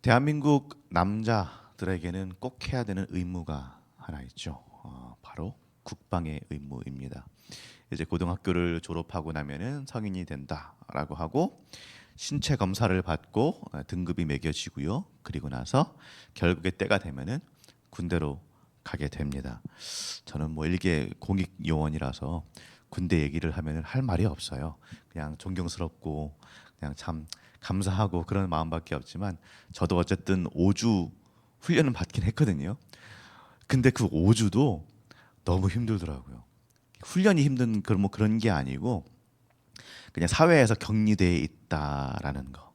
대한민국 남자들에게는 꼭 해야 되는 의무가 하나 있죠. 바로 국방의 의무입니다. 이제 고등학교를 졸업하고 나면은 성인이 된다라고 하고 신체 검사를 받고 등급이 매겨지고요. 그리고 나서 결국에 때가 되면은 군대로 가게 됩니다. 저는 뭐 일개 공익 요원이라서 군대 얘기를 하면은 할 말이 없어요. 그냥 존경스럽고 그냥 참 감사하고 그런 마음밖에 없지만 저도 어쨌든 5주 훈련은 받긴 했거든요. 근데 그 5주도 너무 힘들더라고요. 훈련이 힘든 그런 뭐 그런 게 아니고 그냥 사회에서 격리돼 있다라는 거.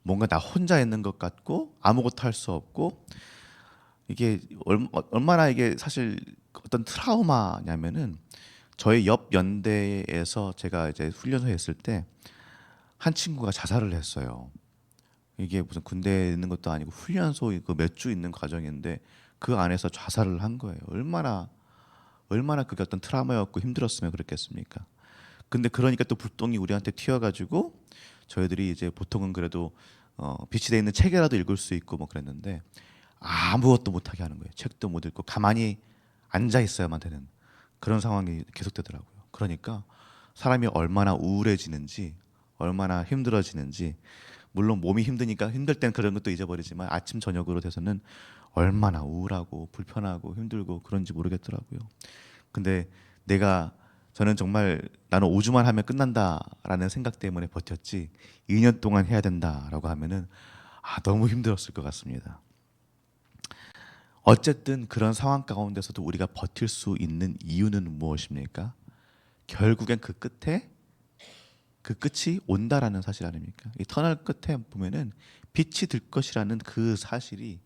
뭔가 나 혼자 있는 것 같고 아무것도 할 수 없고 이게 얼마나 이게 사실 어떤 트라우마냐면은 저희 옆 연대에서 제가 이제 훈련소에 있을 때 한 친구가 자살을 했어요. 이게 무슨 군대에 있는 것도 아니고 훈련소 그 몇 주 있는 과정인데 그 안에서 자살을 한 거예요. 얼마나 그게 어떤 트라우마였고 힘들었으면 그랬겠습니까? 근데 그러니까 또 불똥이 우리한테 튀어가지고 저희들이 이제 보통은 그래도 비치돼 있는 책이라도 읽을 수 있고 뭐 그랬는데 아무것도 못하게 하는 거예요. 책도 못 읽고 가만히 앉아 있어야만 되는 그런 상황이 계속되더라고요. 그러니까 사람이 얼마나 우울해지는지, 얼마나 힘들어지는지, 물론 몸이 힘드니까 힘들 땐 그런 것도 잊어버리지만 아침 저녁으로 돼서는 얼마나 우울하고 불편하고 힘들고 그런지 모르겠더라고요. 근데 내가 저는 정말 나는 5주만 하면 끝난다라는 생각 때문에 버텼지 2년 동안 해야 된다라고 하면은 너무 힘들었을 것 같습니다. 어쨌든 그런 상황 가운데서도 우리가 버틸 수 있는 이유는 무엇입니까? 결국엔 그 끝이 온다라는 사실 아닙니까? 이 터널 끝에 보면은 빛이 들 것이라는 그 사실이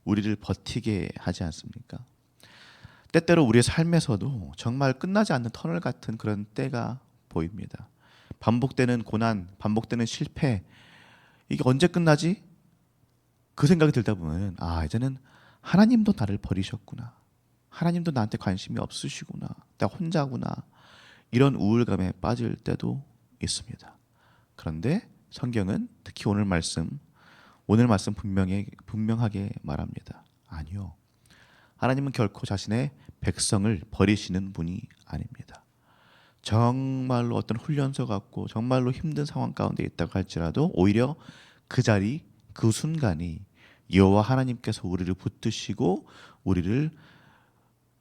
우리를 버티게 하지 않습니까? 때때로 우리의 삶에서도 정말 끝나지 않는 터널 같은 그런 때가 보입니다. 반복되는 고난, 반복되는 실패, 이게 언제 끝나지? 그 생각이 들다 보면 이제는 하나님도 나를 버리셨구나. 하나님도 나한테 관심이 없으시구나. 나 혼자구나. 이런 우울감에 빠질 때도 있습니다. 그런데 성경은 특히 오늘 말씀 분명하게 말합니다. 아니요. 하나님은 결코 자신의 백성을 버리시는 분이 아닙니다. 정말로 어떤 훈련소 같고 정말로 힘든 상황 가운데 있다고 할지라도 오히려 그 자리, 그 순간이 여호와 하나님께서 우리를 붙드시고 우리를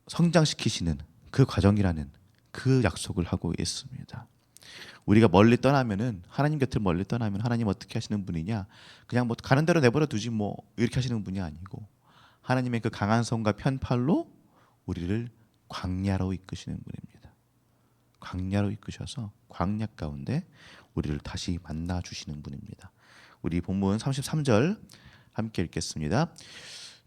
성장시키시는 그 과정이라는 그 약속을 하고 있습니다. 우리가 멀리 떠나면은 하나님 곁을 멀리 떠나면 하나님 어떻게 하시는 분이냐? 그냥 뭐 가는 대로 내버려 두지 뭐 이렇게 하시는 분이 아니고 하나님의 그 강한 손과 편팔로 우리를 광야로 이끄시는 분입니다. 광야로 이끄셔서 광야 가운데 우리를 다시 만나 주시는 분입니다. 우리 본문 33절 함께 읽겠습니다.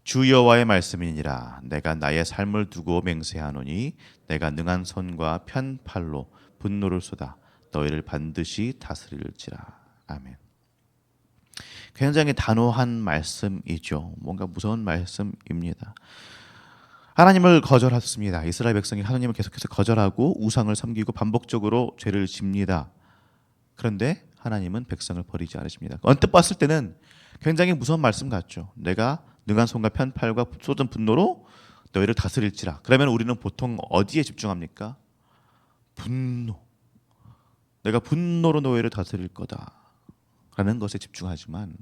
주 여호와의 말씀이니라 내가 나의 삶을 두고 맹세하노니 내가 능한 손과 편팔로 분노를 쏟아 너희를 반드시 다스릴지라. 아멘. 굉장히 단호한 말씀이죠. 뭔가 무서운 말씀입니다. 하나님을 거절했습니다. 이스라엘 백성이 하나님을 계속해서 거절하고 우상을 섬기고 반복적으로 죄를 집니다. 그런데 하나님은 백성을 버리지 않으십니다. 언뜻 봤을 때는 굉장히 무서운 말씀 같죠. 내가 능한 손과 편팔과 쏟은 분노로 너희를 다스릴지라. 그러면 우리는 보통 어디에 집중합니까? 분노. 내가 분노로 너희를 다스릴 거다라는 것에 집중하지만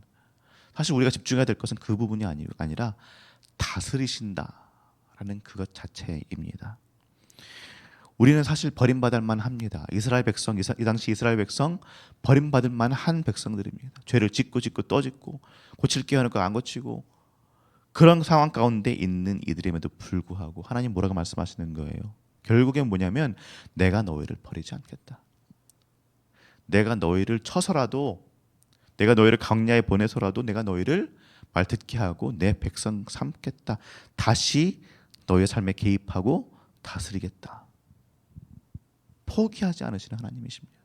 사실 우리가 집중해야 될 것은 그 부분이 아니라 다스리신다라는 그것 자체입니다. 우리는 사실 버림받을 만합니다. 이 당시 이스라엘 백성 버림받을 만한 백성들입니다. 죄를 짓고 또 짓고 고칠 게 하는 거 안 고치고 그런 상황 가운데 있는 이들임에도 불구하고 하나님 뭐라고 말씀하시는 거예요? 결국엔 뭐냐면 내가 너희를 버리지 않겠다. 내가 너희를 쳐서라도 내가 너희를 광야에 보내서라도 내가 너희를 말듣게 하고 내 백성 삼겠다. 다시 너희의 삶에 개입하고 다스리겠다. 포기하지 않으시는 하나님이십니다.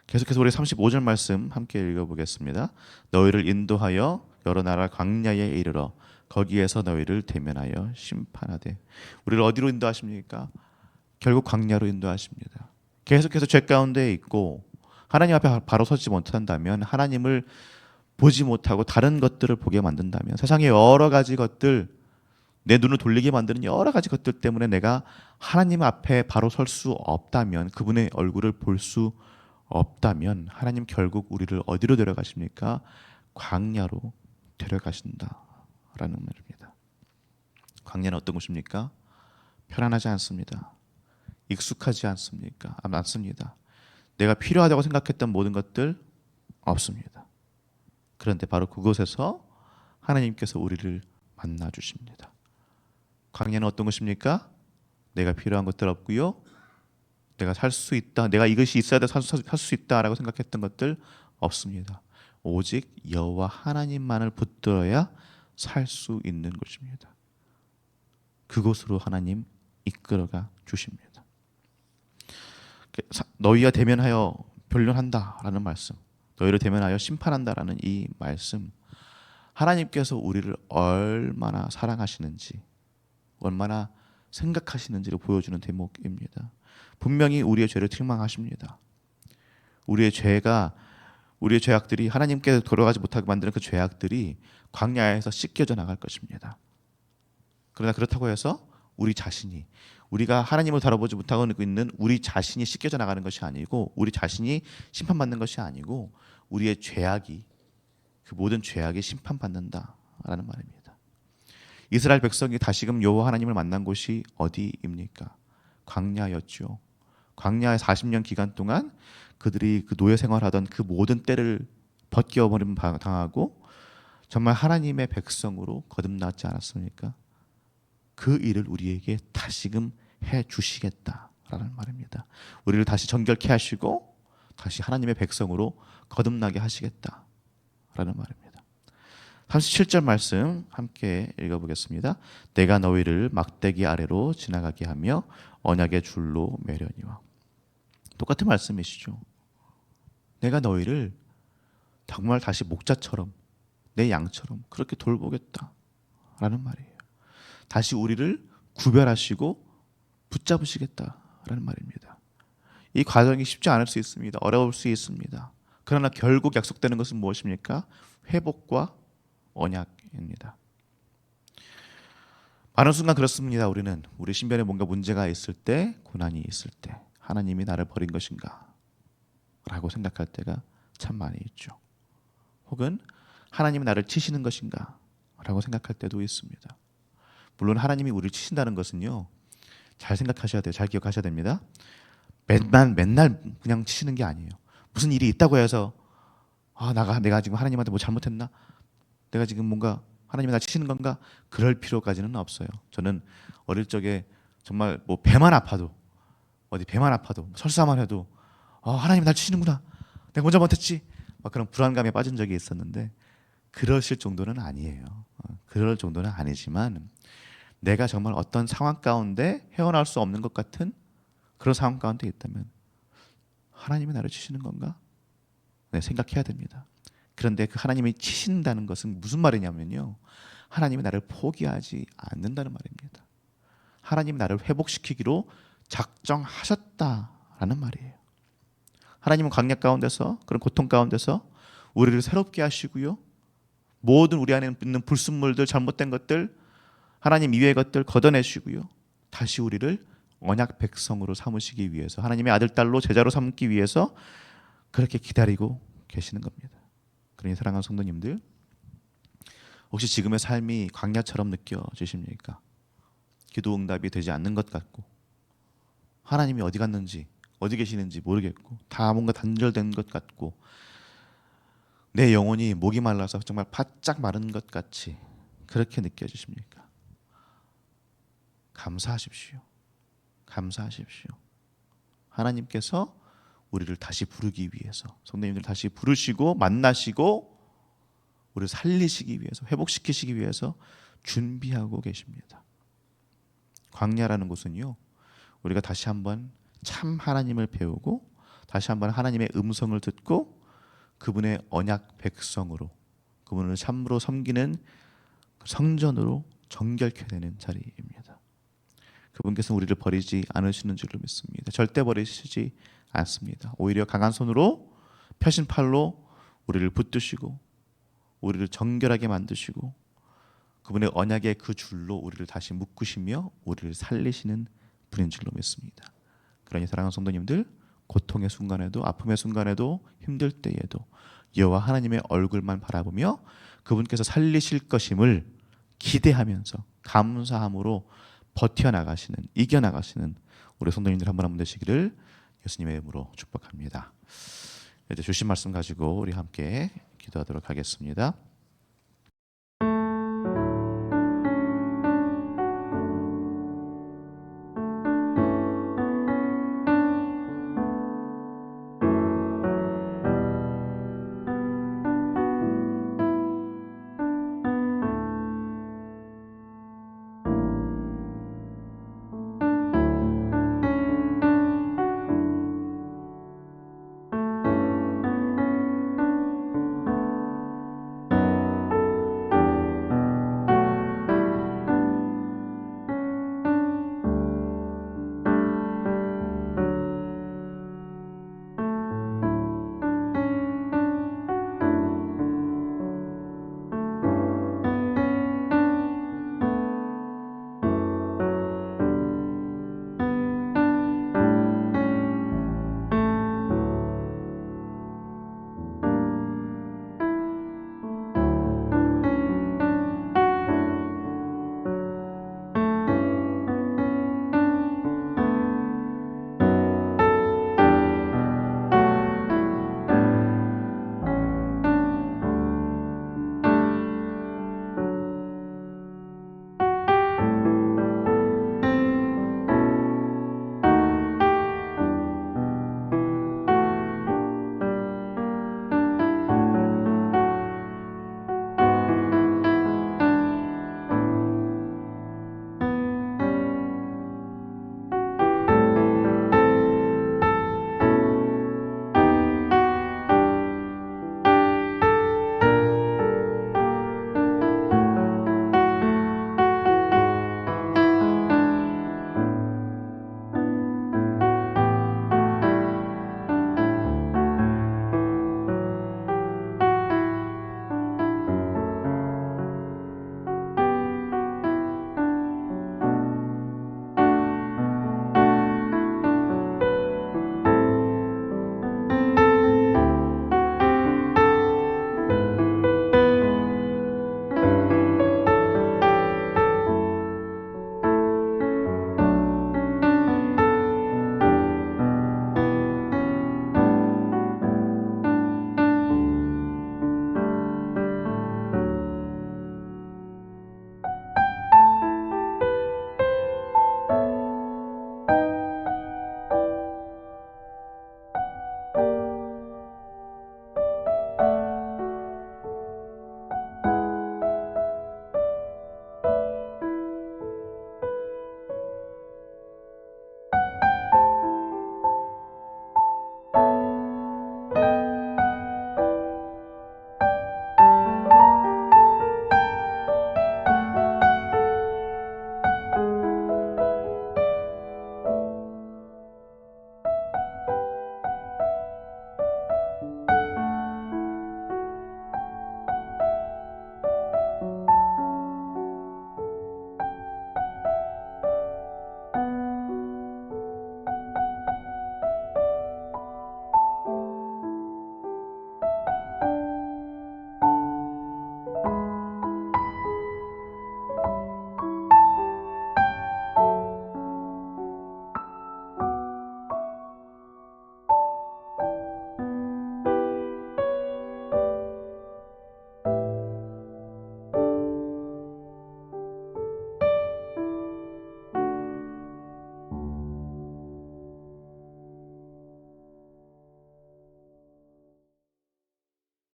계속해서 우리 35절 말씀 함께 읽어보겠습니다. 너희를 인도하여 여러 나라 광야에 이르러 거기에서 너희를 대면하여 심판하되. 우리를 어디로 인도하십니까? 결국 광야로 인도하십니다. 계속해서 죄 가운데 있고 하나님 앞에 바로 서지 못한다면, 하나님을 보지 못하고 다른 것들을 보게 만든다면, 세상의 여러 가지 것들, 내 눈을 돌리게 만드는 여러 가지 것들 때문에 내가 하나님 앞에 바로 설 수 없다면, 그분의 얼굴을 볼 수 없다면, 하나님 결국 우리를 어디로 데려가십니까? 광야로 데려가신다라는 말입니다. 광야는 어떤 곳입니까? 편안하지 않습니다. 익숙하지 않습니까? 않습니다. 내가 필요하다고 생각했던 모든 것들 없습니다. 그런데 바로 그곳에서 하나님께서 우리를 만나 주십니다. 광야는 어떤 것입니까? 내가 필요한 것들 없고요. 내가 살 수 있다. 내가 이것이 있어야 돼 살 수 있다라고 생각했던 것들 없습니다. 오직 여호와 하나님만을 붙들어야 살 수 있는 곳입니다. 그곳으로 하나님 이끌어가 주십니다. 너희와 대면하여 변론한다라는 말씀, 너희를 대면하여 심판한다라는 이 말씀, 하나님께서 우리를 얼마나 사랑하시는지, 얼마나 생각하시는지를 보여주는 대목입니다. 분명히 우리의 죄를 책망하십니다. 우리의 죄악들이, 하나님께 돌아가지 못하게 만드는 그 죄악들이 광야에서 씻겨져 나갈 것입니다. 그러나 그렇다고 해서 우리 자신이, 우리가 하나님을 다뤄보지 못하고 있는 우리 자신이 씻겨져 나가는 것이 아니고, 우리 자신이 심판받는 것이 아니고, 우리의 죄악이, 그 모든 죄악이 심판받는다라는 말입니다. 이스라엘 백성이 다시금 여호와 하나님을 만난 곳이 어디입니까? 광야였죠. 광야의 40년 기간 동안 그들이 그 노예 생활하던 그 모든 때를 벗겨버림 당하고 정말 하나님의 백성으로 거듭나지 않았습니까? 그 일을 우리에게 다시금 해 주시겠다라는 말입니다. 우리를 다시 정결케 하시고 다시 하나님의 백성으로 거듭나게 하시겠다라는 말입니다. 37절 말씀 함께 읽어보겠습니다. 내가 너희를 막대기 아래로 지나가게 하며 언약의 줄로 매려니와. 똑같은 말씀이시죠. 내가 너희를 정말 다시 목자처럼, 내 양처럼 그렇게 돌보겠다라는 말이에요. 다시 우리를 구별하시고 붙잡으시겠다라는 말입니다. 이 과정이 쉽지 않을 수 있습니다. 어려울 수 있습니다. 그러나 결국 약속되는 것은 무엇입니까? 회복과 언약입니다. 많은 순간 그렇습니다. 우리 신변에 뭔가 문제가 있을 때, 고난이 있을 때, 하나님이 나를 버린 것인가 라고 생각할 때가 참 많이 있죠. 혹은 하나님이 나를 치시는 것인가 라고 생각할 때도 있습니다. 물론 하나님이 우리를 치신다는 것은요, 잘 생각하셔야 돼요. 잘 기억하셔야 됩니다. 맨날 그냥 치시는 게 아니에요. 무슨 일이 있다고 해서 내가 지금 하나님한테 뭐 잘못했나? 내가 지금 뭔가 하나님이 나 치시는 건가? 그럴 필요까지는 없어요. 저는 어릴 적에 정말 뭐 배만 아파도 설사만 해도 하나님이 날 치시는구나. 내가 뭔 잘못했지? 막 그런 불안감에 빠진 적이 있었는데, 그러실 정도는 아니에요. 그럴 정도는 아니지만 내가 정말 어떤 상황 가운데 헤어나올 수 없는 것 같은 그런 상황 가운데 있다면 하나님이 나를 치시는 건가? 네, 생각해야 됩니다. 그런데 그 하나님이 치신다는 것은 무슨 말이냐면요, 하나님이 나를 포기하지 않는다는 말입니다. 하나님이 나를 회복시키기로 작정하셨다라는 말이에요. 하나님은 광야 가운데서, 그런 고통 가운데서 우리를 새롭게 하시고요, 모든 우리 안에 있는 불순물들, 잘못된 것들, 하나님 이외의 것들 걷어내시고요, 다시 우리를 언약 백성으로 삼으시기 위해서, 하나님의 아들 딸로 제자로 삼기 위해서 그렇게 기다리고 계시는 겁니다. 그러니 사랑하는 성도님들, 혹시 지금의 삶이 광야처럼 느껴지십니까? 기도 응답이 되지 않는 것 같고, 하나님이 어디 갔는지, 어디 계시는지 모르겠고, 다 뭔가 단절된 것 같고, 내 영혼이 목이 말라서 정말 바짝 마른 것 같이 그렇게 느껴지십니까? 감사하십시오. 감사하십시오. 하나님께서 우리를 다시 부르기 위해서, 성도님들 다시 부르시고 만나시고 우리를 살리시기 위해서, 회복시키시기 위해서 준비하고 계십니다. 광야라는 곳은요, 우리가 다시 한번 참 하나님을 배우고 다시 한번 하나님의 음성을 듣고 그분의 언약 백성으로, 그분을 참으로 섬기는 성전으로 정결케 되는 자리입니다. 그분께서 우리를 버리지 않으시는 줄로 믿습니다. 절대 버리시지 않습니다. 오히려 강한 손으로 펴신 팔로 우리를 붙드시고 우리를 정결하게 만드시고 그분의 언약의 그 줄로 우리를 다시 묶으시며 우리를 살리시는 분인 줄로 믿습니다. 그러니 사랑하는 성도님들, 고통의 순간에도 아픔의 순간에도 힘들 때에도 여호와 하나님의 얼굴만 바라보며 그분께서 살리실 것임을 기대하면서 감사함으로 버텨나가시는, 이겨나가시는 우리 성도님들 한 분 한 분 되시기를 예수님의 이름으로 축복합니다. 이제 주신 말씀 가지고 우리 함께 기도하도록 하겠습니다.